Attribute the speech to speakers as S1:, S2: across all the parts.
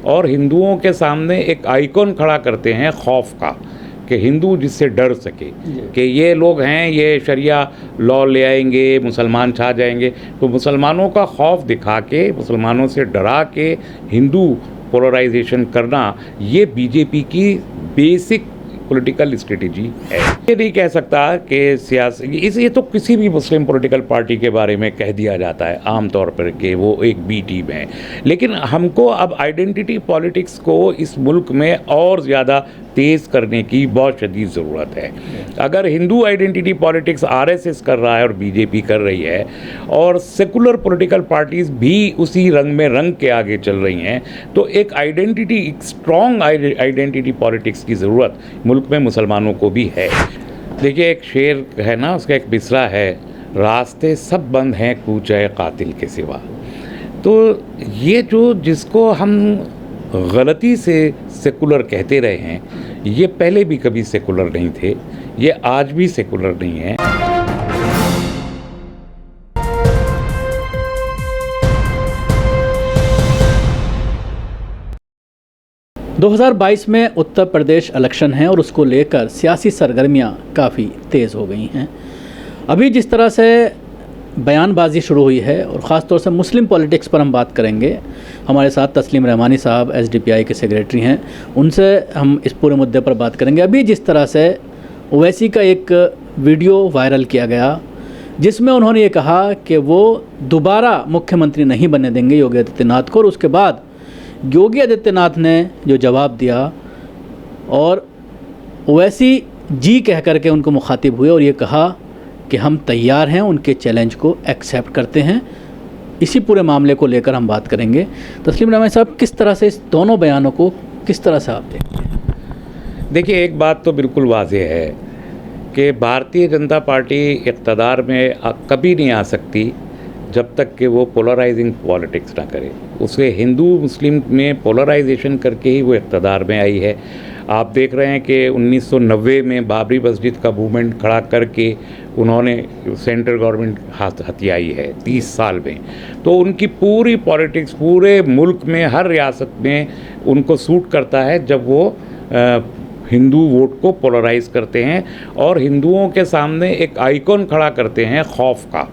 S1: और हिंदुओं के सामने एक आइकॉन खड़ा करते हैं खौफ का, कि हिंदू जिससे डर सके कि ये लोग हैं, ये शरिया लॉ ले आएंगे, मुसलमान छा जाएंगे। तो मुसलमानों का खौफ दिखा के, मुसलमानों से डरा के हिंदू पोलराइजेशन करना, ये बीजेपी की बेसिक पॉलिटिकल स्ट्रेटेजी है। ये नहीं कह सकता कि ये तो किसी भी मुस्लिम पॉलिटिकल पार्टी के बारे में कह दिया जाता है आमतौर पर कि वो एक बी टीम है, लेकिन हमको अब आइडेंटिटी पॉलिटिक्स को इस मुल्क में और ज़्यादा तेज़ करने की बहुत शदीद ज़रूरत है। अगर हिंदू आइडेंटिटी पॉलिटिक्स आरएसएस कर रहा है और बीजेपी कर रही है, और सेकुलर पॉलिटिकल पार्टीज़ भी उसी रंग में रंग के आगे चल रही हैं, तो एक आइडेंटिटी, एक स्ट्रॉन्ग आइडेंटिटी पॉलिटिक्स की ज़रूरत मुल्क में मुसलमानों को भी है। देखिए, एक शेर है ना, उसका एक मिसरा है, रास्ते सब बंद हैं कूचे कातिल के सिवा। तो ये जो जिसको हम गलती से सेकुलर कहते रहे हैं, ये पहले भी कभी सेकुलर नहीं थे, ये आज भी सेकुलर नहीं है।
S2: 2022 में उत्तर प्रदेश इलेक्शन है और उसको लेकर सियासी सरगर्मियां काफ़ी तेज़ हो गई हैं। अभी जिस तरह से बयानबाजी शुरू हुई है, और ख़ास तौर से मुस्लिम पॉलिटिक्स पर हम बात करेंगे, हमारे साथ तस्लीम रहमानी साहब एसडीपीआई के सेक्रेटरी हैं, उनसे हम इस पूरे मुद्दे पर बात करेंगे। अभी जिस तरह से ओवैसी का एक वीडियो वायरल किया गया जिसमें उन्होंने ये कहा कि वो दोबारा मुख्यमंत्री नहीं बनने देंगे योगी आदित्यनाथ को, और उसके बाद योगी आदित्यनाथ ने जो जवाब दिया और ओवैसी जी कह करके उनको मुखातिब हुए और ये कहा कि हम तैयार हैं, उनके चैलेंज को एक्सेप्ट करते हैं। इसी पूरे मामले को लेकर हम बात करेंगे। तस्लीम रहमान साहब, किस तरह से इस दोनों बयानों को किस तरह से आप देखते हैं?
S1: देखिए, एक बात तो बिल्कुल वाज़ेह है कि भारतीय जनता पार्टी इक़्तिदार में कभी नहीं आ सकती जब तक कि वो पोलराइजिंग पॉलिटिक्स ना करे। उसे हिंदू मुस्लिम में पोलराइजेशन करके ही वो इक़्तिदार में आई है। आप देख रहे हैं कि 1990 में बाबरी मस्जिद का मूवमेंट खड़ा करके उन्होंने सेंट्रल गवर्नमेंट हथियाई है 30 साल में। तो उनकी पूरी पॉलिटिक्स पूरे मुल्क में, हर रियासत में उनको सूट करता है जब वो हिंदू वोट को पोलराइज करते हैं और हिंदुओं के सामने एक आइकॉन खड़ा करते हैं खौफ का,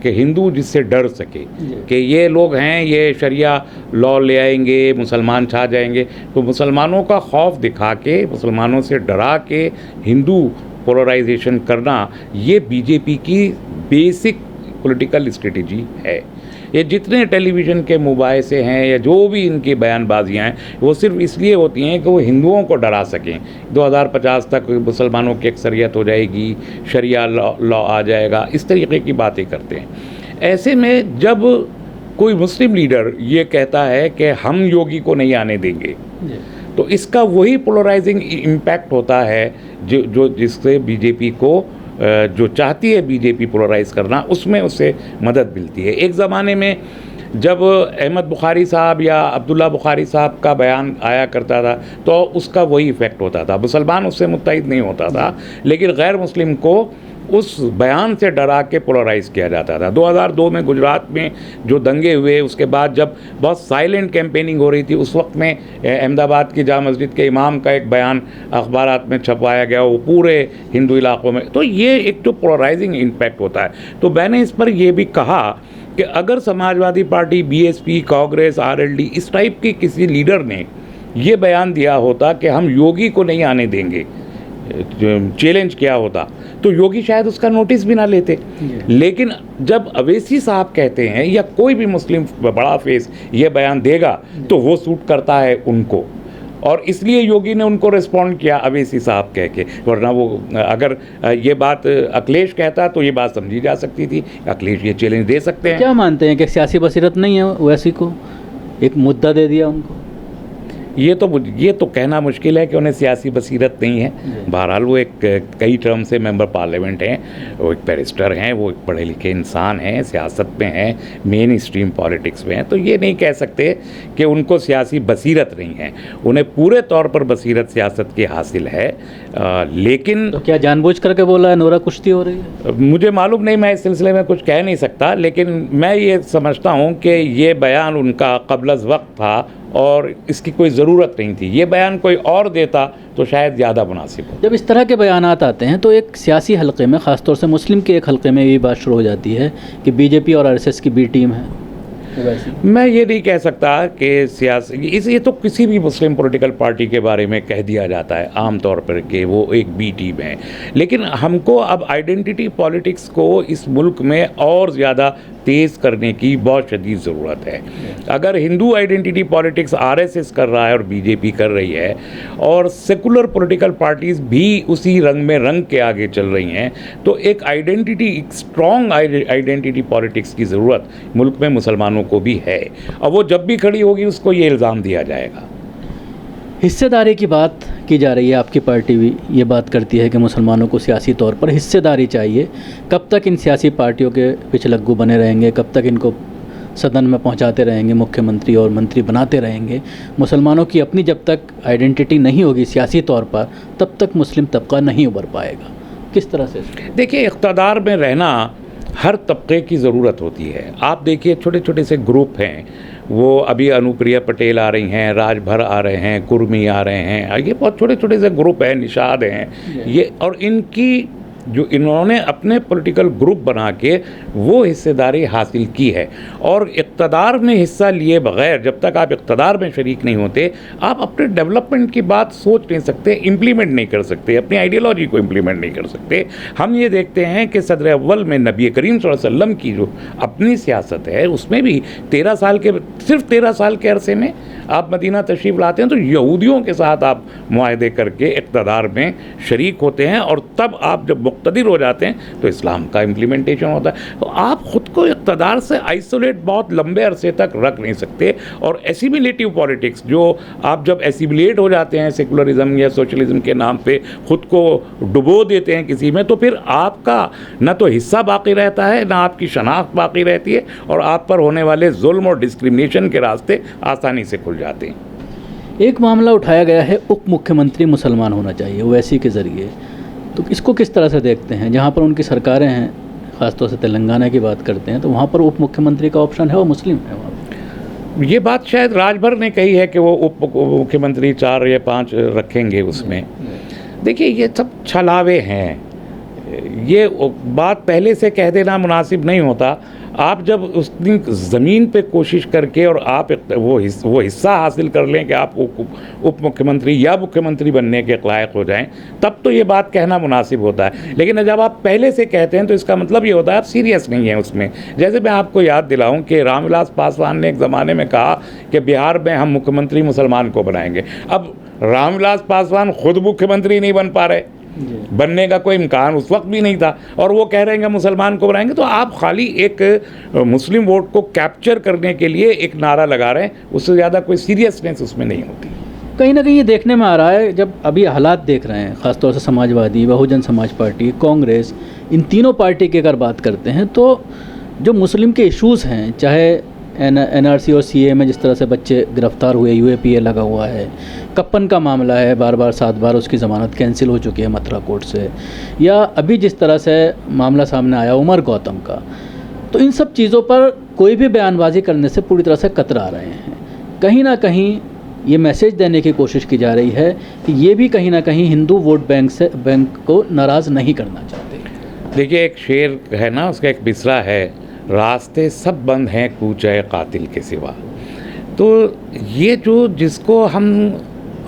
S1: कि हिंदू जिससे डर सके कि ये लोग हैं, ये शरिया लॉ ले आएंगे, मुसलमान छा जाएंगे। तो मुसलमानों का खौफ दिखा के, मुसलमानों से डरा के हिंदू पोलराइजेशन करना, ये बीजेपी की बेसिक पॉलिटिकल स्ट्रेटेजी है। ये जितने टेलीविज़न के मुबाहिसे हैं या जो भी इनकी बयानबाजियाँ हैं, वो सिर्फ इसलिए होती हैं कि वो हिंदुओं को डरा सकें। 2050 तक मुसलमानों की अक्सरियत हो जाएगी, शरिया लॉ आ जाएगा, इस तरीके की बातें करते हैं। ऐसे में जब कोई मुस्लिम लीडर ये कहता है कि हम योगी को नहीं आने देंगे, तो इसका वही पोलराइजिंग इम्पैक्ट होता है जो जिससे बीजेपी को, जो चाहती है बीजेपी पोलराइज करना, उसमें उससे मदद मिलती है। एक ज़माने में जब अहमद बुखारी साहब या अब्दुल्ला बुखारी साहब का बयान आया करता था तो उसका वही इफ़ेक्ट होता था। मुसलमान उससे मुत्तहिद नहीं होता था, लेकिन गैर मुस्लिम को उस बयान से डरा के पोलराइज़ किया जाता था। 2002 में गुजरात में जो दंगे हुए, उसके बाद जब बहुत साइलेंट कैंपेनिंग हो रही थी, उस वक्त में अहमदाबाद की जामा मस्जिद के इमाम का एक बयान अखबारात में छपवाया गया, वो पूरे हिंदू इलाकों में। तो ये एक जो पोलराइजिंग इम्पैक्ट होता है। तो मैंने इस पर यह भी कहा कि अगर Samajwadi party, BSP, Congress, RLD, इस टाइप के किसी लीडर ने ये बयान दिया होता कि हम योगी को नहीं आने देंगे, चैलेंज किया होता, तो योगी शायद उसका नोटिस भी ना लेते। लेकिन जब अवैसी साहब कहते हैं या कोई भी मुस्लिम बड़ा फेस ये बयान देगा, तो वो सूट करता है उनको, और इसलिए योगी ने उनको रिस्पॉन्ड किया अवैसी साहब कह के। वरना वो अगर ये बात अखिलेश कहता तो ये बात समझी जा सकती थी। अखिलेश ये चैलेंज दे सकते हैं।
S2: क्या मानते हैं कि सियासी बसीरत नहीं है ओवैसी को? एक मुद्दा दे दिया उनको।
S1: ये तो कहना मुश्किल है कि उन्हें सियासी बसीरत नहीं है। बहरहाल वो एक कई टर्म से मेंबर पार्लियामेंट हैं, वो एक बैरिस्टर हैं, वो एक पढ़े लिखे इंसान हैं, सियासत में हैं, मेन स्ट्रीम पॉलिटिक्स में हैं। तो ये नहीं कह सकते कि उनको सियासी बसीरत नहीं है। उन्हें पूरे तौर पर बसीरत सियासत की हासिल है। लेकिन
S2: तो क्या जानबूझ करके बोला है नोरा कुश्ती हो रही है?
S1: मुझे मालूम नहीं, मैं इस सिलसिले में कुछ कह नहीं सकता, लेकिन मैं ये समझता हूँ कि ये बयान उनका क़ब्ल अज़ वक्त था और इसकी कोई ज़रूरत नहीं थी। ये बयान कोई और देता तो शायद ज़्यादा मुनासिब हो।
S2: जब इस तरह के बयानात आते हैं तो एक सियासी हलक़े में, ख़ासतौर से मुस्लिम के एक हलक़े में ये बात शुरू हो जाती है कि बीजेपी और आरएसएस की बी टीम है।
S1: मैं ये नहीं कह सकता कि सियासी, ये तो किसी भी मुस्लिम पॉलिटिकल पार्टी के बारे में कह दिया जाता है आम तौर पर कि वो एक बी टीम है। लेकिन हमको अब आइडेंटिटी पॉलिटिक्स को इस मुल्क में और ज़्यादा तेज़ करने की बहुत शदीद ज़रूरत है। अगर हिंदू आइडेंटिटी पॉलिटिक्स आरएसएस कर रहा है और बीजेपी कर रही है, और सेकुलर पॉलिटिकल पार्टीज़ भी उसी रंग में रंग के आगे चल रही हैं, तो एक स्ट्रॉन्ग आइडेंटिटी पॉलिटिक्स की ज़रूरत मुल्क में मुसलमानों को भी है। और वो जब भी खड़ी होगी उसको ये इल्ज़ाम दिया जाएगा।
S2: हिस्सेदारी की बात की जा रही है, आपकी पार्टी भी ये बात करती है कि मुसलमानों को सियासी तौर पर हिस्सेदारी चाहिए। कब तक इन सियासी पार्टियों के पिछलग्गू बने रहेंगे? कब तक इनको सदन में पहुंचाते रहेंगे, मुख्यमंत्री और मंत्री बनाते रहेंगे? मुसलमानों की अपनी जब तक आइडेंटिटी नहीं होगी सियासी तौर पर, तब तक मुस्लिम तबका नहीं उभर पाएगा। किस तरह से? देखिए,
S1: इक़्तिदार में रहना हर तबके की ज़रूरत होती है। आप देखिए, छोटे छोटे से ग्रुप हैं, वो अभी अनुप्रिया पटेल आ रही हैं, राजभर आ रहे हैं, कुर्मी आ रहे हैं, ये बहुत छोटे छोटे से ग्रुप हैं, निषाद हैं ये, और इनकी जो इन्होंने अपने पॉलिटिकल ग्रुप बना के वो हिस्सेदारी हासिल की है। और इक़्तिदार में हिस्सा लिए बग़ैर, जब तक आप इक़्तिदार में शरीक नहीं होते, आप अपने डेवलपमेंट की बात सोच नहीं सकते, इम्प्लीमेंट नहीं कर सकते, अपनी आइडियोलॉजी को इम्प्लीमेंट नहीं कर सकते। हम ये देखते हैं कि सदर अव्वल में नबी करीम सल्लल्लाहु अलैहि वसल्लम की जो अपनी सियासत है, उसमें भी सिर्फ 13 साल के अरसे में आप मदीना तशरीफ़ लाते हैं, तो यहूदियों के साथ आप मुआहदे करके इक़्तिदार में शरीक होते हैं, और तब आप जब मुक़्तदिर हो जाते हैं तो इस्लाम का इम्प्लीमेंटेशन होता है। तो आप ख़ुद को इक़्तिदार से आइसोलेट बहुत लंबे अरसे तक रख नहीं सकते। और एसिमिलेटिव पॉलिटिक्स, जो आप जब एसिमिलेट हो जाते हैं सेकुलरिज्म या सोशलिज्म के नाम पे, ख़ुद को डुबो देते हैं किसी में, तो फिर आपका न तो हिस्सा बाकी रहता है, ना आपकी शनाख्त बाकी रहती है, और आप पर होने वाले जुल्म और डिस्क्रिमिनेशन के रास्ते आसानी से खुल जाते हैं।
S2: एक मामला उठाया गया है, उप मुख्यमंत्री मुसलमान होना चाहिए ओवैसी के ज़रिए, तो इसको किस तरह से देखते हैं? जहाँ पर उनकी सरकारें हैं, ख़ासतौर से तेलंगाना की बात करते हैं, तो वहाँ पर उप मुख्यमंत्री का ऑप्शन है, वो मुस्लिम है वहाँ पर।
S1: ये बात शायद राजभर ने कही है कि वो उप मुख्यमंत्री 4 या 5 रखेंगे उसमें। देखिए, ये सब छलावे हैं, ये बात पहले से कह देना मुनासिब नहीं होता। आप जब उस दिन ज़मीन पे कोशिश करके और आप वो हिस्सा हासिल कर लें कि आप उप मुख्यमंत्री या मुख्यमंत्री बनने के लायक हो जाएं, तब तो ये बात कहना मुनासिब होता है। लेकिन जब आप पहले से कहते हैं तो इसका मतलब ये होता है आप सीरियस नहीं हैं उसमें। जैसे मैं आपको याद दिलाऊं कि रामविलास पासवान ने एक ज़माने में कहा कि बिहार में हम मुख्यमंत्री मुसलमान को बनाएंगे। अब रामविलास पासवान खुद मुख्यमंत्री नहीं बन पा रहे, बनने का कोई इम्कान उस वक्त भी नहीं था, और वो कह रहे हैं कि मुसलमान को बनाएंगे। तो आप खाली एक मुस्लिम वोट को कैप्चर करने के लिए एक नारा लगा रहे हैं, उससे ज़्यादा कोई सीरियसनेस उसमें नहीं होती।
S2: कहीं ना कहीं ये देखने में आ रहा है, जब अभी हालात देख रहे हैं, ख़ासतौर से समाजवादी, बहुजन समाज पार्टी, कांग्रेस, इन तीनों पार्टी की अगर बात करते हैं, तो जो मुस्लिम के इश्यूज़ हैं, चाहे एनआरसी और सीए में जिस तरह से बच्चे गिरफ्तार हुए, यूएपीए लगा हुआ है, कप्पन का मामला है, बार बार 7 बार उसकी ज़मानत कैंसिल हो चुकी है मथुरा कोर्ट से, या अभी जिस तरह से मामला सामने आया उमर गौतम का, तो इन सब चीज़ों पर कोई भी बयानबाजी करने से पूरी तरह से कतरा रहे हैं। कहीं ना कहीं ये मैसेज देने की कोशिश की जा रही है कि ये भी कहीं ना कहीं हिंदू वोट बैंक को नाराज़ नहीं करना चाहते।
S1: देखिए, एक शेर है ना, उसका एक मिसरा है, रास्ते सब बंद हैं कूचे कातिल के सिवा। तो ये जो जिसको हम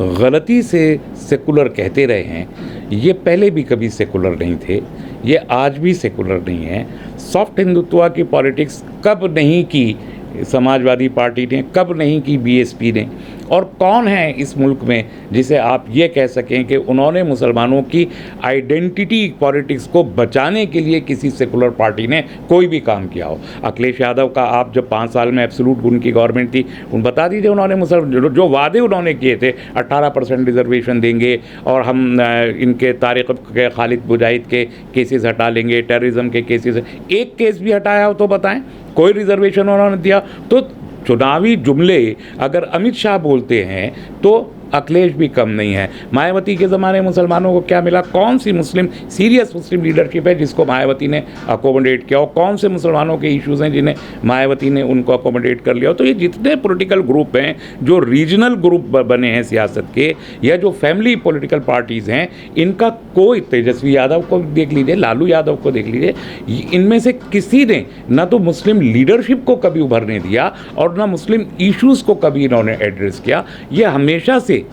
S1: गलती से सेकुलर कहते रहे हैं, ये पहले भी कभी सेकुलर नहीं थे, ये आज भी सेकुलर नहीं है। सॉफ्ट हिंदुत्व की पॉलिटिक्स कब नहीं की समाजवादी पार्टी ने, कब नहीं की बीएसपी ने, और कौन है इस मुल्क में जिसे आप ये कह सकें कि उन्होंने मुसलमानों की आइडेंटिटी पॉलिटिक्स को बचाने के लिए किसी सेकुलर पार्टी ने कोई भी काम किया हो? अखिलेश यादव का आप जब 5 साल में एब्सोल्यूट उनकी गवर्नमेंट थी, उन बता दीजिए उन्होंने जो वादे उन्होंने किए थे, 18% रिजर्वेशन देंगे और हम इनके तारिक के खालिद मुजाहिद के केसेस हटा लेंगे, टेररिज्म के केसेस, एक केस भी हटाया हो तो बताएं? कोई रिजर्वेशन उन्होंने दिया? तो चुनावी जुमले अगर अमित शाह बोलते हैं तो अखिलेश भी कम नहीं है। मायावती के ज़माने में मुसलमानों को क्या मिला? कौन सी सीरियस मुस्लिम लीडरशिप है जिसको मायावती ने अकोमोडेट किया, और कौन से मुसलमानों के इश्यूज़ हैं जिन्हें मायावती ने उनको अकोमोडेट कर लिया? तो ये जितने पॉलिटिकल ग्रुप हैं, जो रीजनल ग्रुप बने हैं सियासत के, या जो फैमिली पॉलिटिकल पार्टीज़ हैं, इनका कोई, तेजस्वी यादव को देख लीजिए, लालू यादव को देख लीजिए, इनमें से किसी ने ना तो मुस्लिम लीडरशिप को कभी उभरने दिया और ना मुस्लिम इश्यूज़ को कभी इन्होंने एड्रेस किया। ये हमेशा से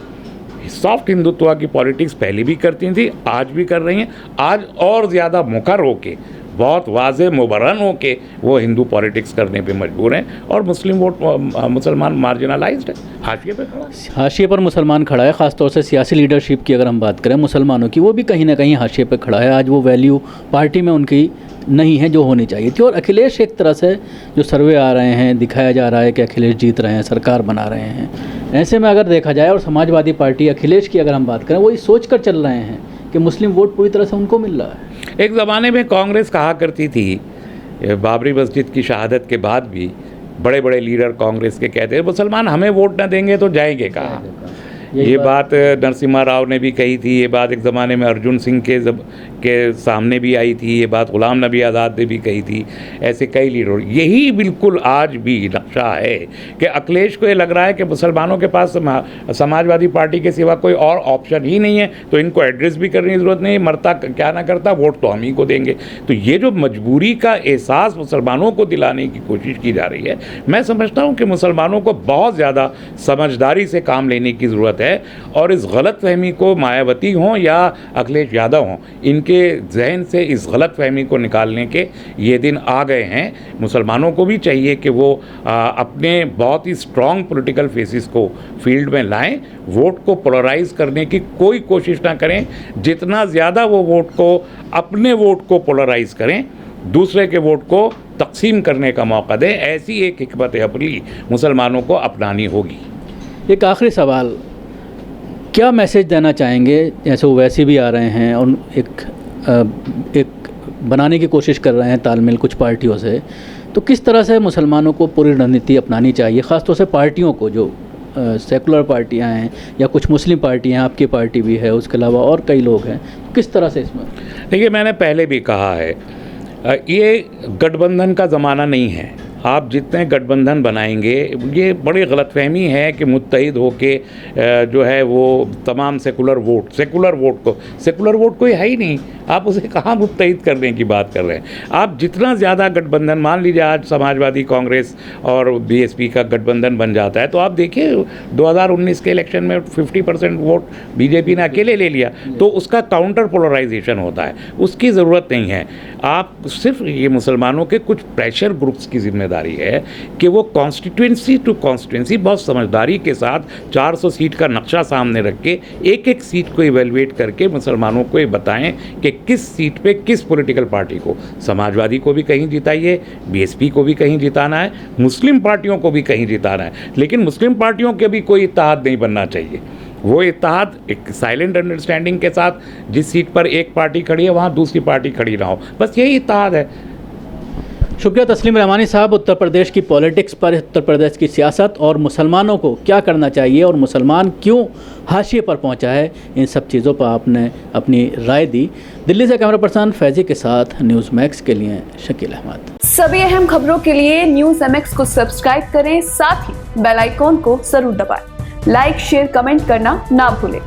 S1: सॉफ्ट हिंदुत्व की पॉलिटिक्स पहले भी करती थी, आज भी कर रही हैं। आज और ज़्यादा मुखर होके, बहुत वाज़े मुबरन होके वो हिंदू पॉलिटिक्स करने पे मजबूर हैं, और मुस्लिम वोट, मुसलमान मार्जिनलाइज्ड है, हाशिए पे खड़ा है।
S2: हाशिए पर मुसलमान खड़ा है। ख़ासतौर से सियासी लीडरशिप की अगर हम बात करें मुसलमानों की, वो भी कहीं ना कहीं हाशिए पे खड़ा है। आज वो वैल्यू पार्टी में उनकी नहीं है जो होनी चाहिए थी। और अखिलेश, एक तरह से जो सर्वे आ रहे हैं, दिखाया जा रहा है कि अखिलेश जीत रहे हैं, सरकार बना रहे हैं। ऐसे में अगर देखा जाए, और समाजवादी पार्टी अखिलेश की अगर हम बात करें, वही सोच कर चल रहे हैं कि मुस्लिम वोट पूरी तरह से उनको मिल रहा है।
S1: एक ज़माने में कांग्रेस कहा करती थी, बाबरी मस्जिद की शहादत के बाद भी बड़े बड़े लीडर कांग्रेस के कहते हैं, मुसलमान हमें वोट ना देंगे तो जाएंगे कहाँ। ये बात नरसिम्हा राव ने भी कही थी, ये बात एक ज़माने में अर्जुन सिंह के सामने भी आई थी, ये बात ग़ुलाम नबी आज़ाद ने भी कही थी, ऐसे कई लीडर। यही बिल्कुल आज भी नक्शा है कि अखिलेश को ये लग रहा है कि मुसलमानों के पास समाजवादी पार्टी के सिवा कोई और ऑप्शन ही नहीं है, तो इनको एड्रेस भी करने की ज़रूरत नहीं, मरता क्या ना करता, वोट तो हम ही को देंगे। तो ये जो मजबूरी का एहसास मुसलमानों को दिलाने की कोशिश की जा रही है, मैं समझता हूँ कि मुसलमानों को बहुत ज़्यादा समझदारी से काम लेने की ज़रूरत है, और इस गलत फहमी को मायावती हों या अखिलेश यादव हों, इनके जहन से इस गलत फहमी को निकालने के ये दिन आ गए हैं। मुसलमानों को भी चाहिए कि वो अपने बहुत ही स्ट्रॉन्ग पॉलिटिकल फेसेस को फील्ड में लाएं, वोट को पोलराइज करने की कोई कोशिश ना करें। जितना ज़्यादा वो वोट को, अपने वोट को पोलराइज करें, दूसरे के वोट को तकसीम करने का मौका दें, ऐसी एक हिकमत अमली मुसलमानों को अपनानी होगी।
S2: एक आखिरी सवाल, क्या मैसेज देना चाहेंगे? जैसे वो वैसे भी आ रहे हैं और एक बनाने की कोशिश कर रहे हैं तालमेल कुछ पार्टियों से, तो किस तरह से मुसलमानों को पूरी रणनीति अपनानी चाहिए, ख़ासतौर से पार्टियों को, जो सेकुलर पार्टियां हैं या कुछ मुस्लिम पार्टियां, आपकी पार्टी भी है, उसके अलावा और कई लोग हैं, किस तरह से इसमें?
S1: देखिए, मैंने पहले भी कहा है, ये गठबंधन का ज़माना नहीं है। आप जितने गठबंधन बनाएंगे, ये बड़ी गलतफहमी है कि मुत्तहिद होके जो है वो तमाम सेकुलर वोट कोई है ही नहीं, आप उसे कहाँ मुत्तहिद करने की बात कर रहे हैं। आप जितना ज़्यादा गठबंधन, मान लीजिए आज समाजवादी कांग्रेस और बीएसपी का गठबंधन बन जाता है, तो आप देखिए 2019 के इलेक्शन में 50% वोट बीजेपी ने अकेले ले लिया, तो उसका काउंटर पोलराइजेशन होता है, उसकी ज़रूरत नहीं है। आप सिर्फ ये मुसलमानों के कुछ प्रेशर ग्रुप्स की जिम्मेदारी है कि वो कॉन्स्टिट्यूंसी टू कॉन्स्टिट्यूंसी बहुत समझदारी के साथ 400 सीट का नक्शा सामने रख के एक एक सीट को इवेलुएट करके मुसलमानों को ये बताएं कि किस सीट पे किस पॉलिटिकल पार्टी को, समाजवादी को भी कहीं जिताइए, बीएसपी को भी कहीं जिताना है, मुस्लिम पार्टियों को भी कहीं जिताना है, लेकिन मुस्लिम पार्टियों के भी कोई इत्तेहाद नहीं बनना चाहिए। वो इत्तेहाद एक साइलेंट अंडरस्टैंडिंग के साथ, जिस सीट पर एक पार्टी खड़ी है वहाँ दूसरी पार्टी खड़ी ना हो, बस यही इत्तेहाद है।
S2: शुक्रिया तस्लीम रहमानी साहब। उत्तर प्रदेश की पॉलिटिक्स पर, उत्तर प्रदेश की सियासत और मुसलमानों को क्या करना चाहिए और मुसलमान क्यों हाशिए पर पहुंचा है, इन सब चीज़ों पर आपने अपनी राय दी। दिल्ली से कैमरा पर्सन फैजी के साथ न्यूज़ मैक्स के लिए शकील अहमद।
S3: सभी अहम खबरों के लिए न्यूज़ MX को सब्सक्राइब करें, साथ ही बेल आइकॉन को जरूर दबाएं। लाइक, शेयर, कमेंट करना ना भूलें।